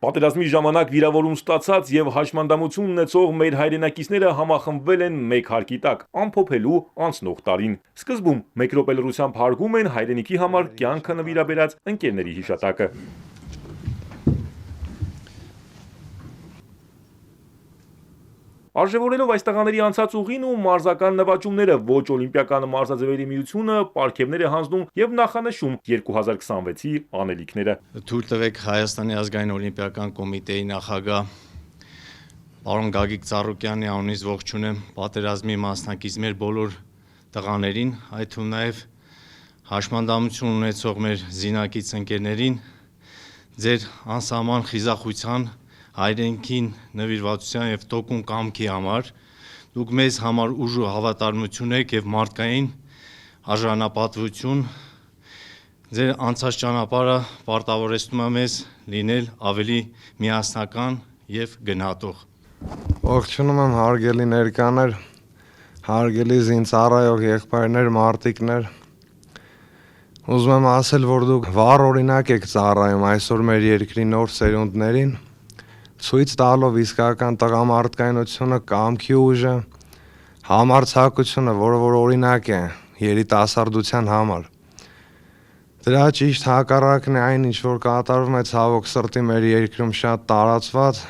Պատերազմի ժամանակ վիրավորում ստացած եւ հաշմանդամություն ունեցող մեր հայրենակիցները համախմբվել են մեկ հարկի տակ՝ ամփոփելու անցնող տարին։ Սկզբում մեկ րոպե լռությամբ հարգում են հայրենիքի համար կյանքը նվիրաբերած ընկերների հիշատակը։ Արժևորելով այս տղաների անցած ուղին ու մարզական նվաճումները, ոչ օլիմպիական մարզաձևերի միությունը պարգևներ է հանձնում եւ նախանշում 2026-ի անելիքները։ Թույլ տվեք Հայաստանի ազգային օլիմպիական կոմիտեի նախագահ պարոն Գագիկ Ծառուկյանի անունից ողջունեմ պատերազմի մասնակիցներ բոլոր տղաներին, այդ թվում նաեւ հաշմանդամություն ունեցող մեր զինակից ընկերներին, ձեր անսահման խիզախության, հայրենիքին նվիրվածության եւ տոկուն կամքի համար դուք մեզ համար ուժ ու հավատարմություն եք եւ մարդկային արժանապատվություն ձեր անցած ճանապարհը պարտավորեցնում է մեզ լինել ավելի միասնական եւ գնահատող։ Ողջունում եմ հարգելի ներկաներ, հարգելի զինծառայող եղբայրներ, մարտիկներ։ Ուզում եմ ասել, որ դուք վառ օրինակ եք ծառայում այսօր մեր երկրի նոր սերունդներին, ցույց տալով իսկական տղամարդկայնությունը, կամքի ուժը, համարձակությունը, որը որ օրինակ է երիտասարդության համար։ Դրա ճիշտ հակառակն է այն, ինչ որ կատարվում է ցավոք սրտի մեր երկրում շատ տարածված,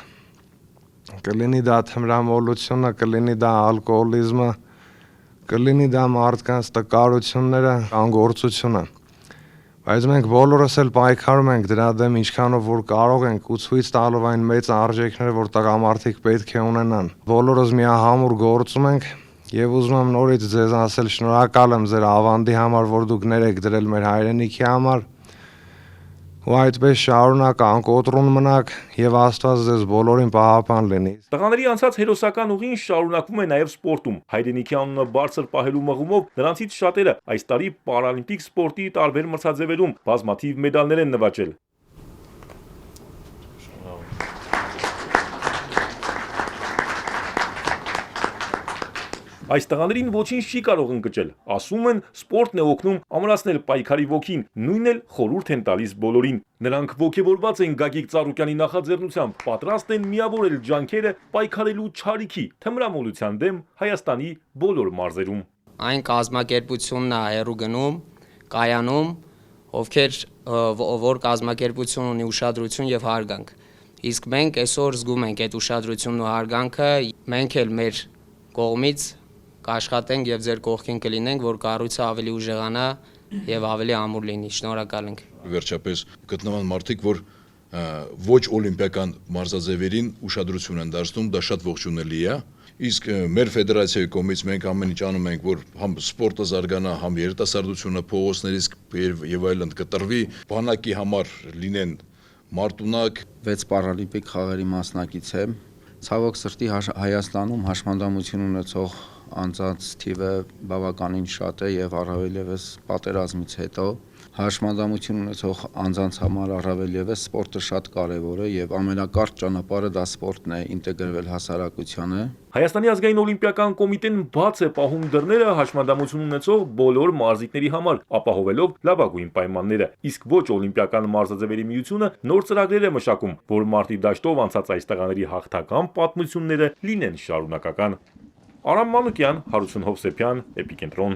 կլինի դա թմրամոլությունը, կլինի դա ալկոհոլիզմը, կլինի դա մարդկանց տկարությունները, անգործությունը։ Բայց մենք բոլորս էլ պայքարում ենք դրա դեմ ինչքանով որ կարող ենք ու ցույց տալով այն մեծ արժեքները, որ տղամարդիկ պետք է ունենան։ Բոլորս միահամուռ գործում ենք եւ ուզում եմ նորից ձեզ ասել շնորհակալ եմ ձեր ավանդի համար, որ դուք ներ եք դրել մեր հայրենիքի համար։ Ու այդպես շարունակ անկոտրուն մնաք եւ Աստված ձեզ բոլորին պահապան լինի։ Տղաների անցած հերոսական ուղին շարունակվում է նաեւ սպորտում։ Հայրենիքի անունը բարձր պահելու մղումով նրանցից շատերը այս տարի պարալիմպիկ սպորտի տարբեր մրցաձևերում բազմաթիվ մեդալներ են նվաճել։ Այս տղաներին ոչինչ չի կարող ընկճել, ասում են սպորտն է օգնում ամրացնել պայքարի ոգին, նույնն էլ խորհուրդ են տալիս բոլորին։ Նրանք ոգևորված են Գագիկ Ծառուկյանի նախաձեռնությամբ, պատրաստ են միավորել ջանքերը պայքարելու չարիքի, թմրամոլության դեմ Հայաստանի բոլոր մարզերում։ Այն կազմակերպությունն է հեռու գնում, կայանում, որ կազմակերպություն ունի ուշադրություն եւ հարգանք։ Իսկ մենք այսօր զգում ենք այդ ուշադրությունն ու հարգանքը, մենք էլ մեր կողմից կաշխատենք եւ ձեր կողքին կլինենք, որ կառույցը ավելի ուժեղանա եւ ավելի ամուր լինի։ Շնորհակալ ենք։ Վերջապես գտնման մարդիկ, որ ոչ օլիմպիական մարզաձևերին ուշադրություն են դարձնում, դա շատ ողջունելի է։ Իսկ մեր ֆեդերացիայի կողմից մենք ամեն ինչ անում ենք, որ համ սպորտը զարգանա, համ երիտասարդությունը փողոցներից եւ այլն կտրվի, բանակի համար լինեն մարտունակ։ 6 պարալիմպիկ խաղերի մասնակից եմ։ Ցավոք սրտի Հայաստանում հաշմանդամություն ունեցող անձանց թիվը բավականին շատ է եւ առավել եւս պատերազմից հետո հաշմանդամություն ունեցող անձանց համար առավել եւս սպորտը շատ կարեւոր է եւ ամենակարճ ճանապարհը դա սպորտն է ինտեգրվել հասարակությանը։ Հայաստանի ազգային օլիմպիական կոմիտեն բաց է պահում դռները հաշմանդամություն ունեցող բոլոր մարզիկների համար, ապահովելով լավագույն պայմանները։ Իսկ ոչ օլիմպիական մարզաձևերի միությունը նոր ծրագրեր է մշակում, որ մարտի դաշտով անցած այս տղաների հաղթական պատմությունները լինեն շարունակական։ Արամ Մանուկյան, Հարություն Հովսեփյան, Էպիկենտրոն։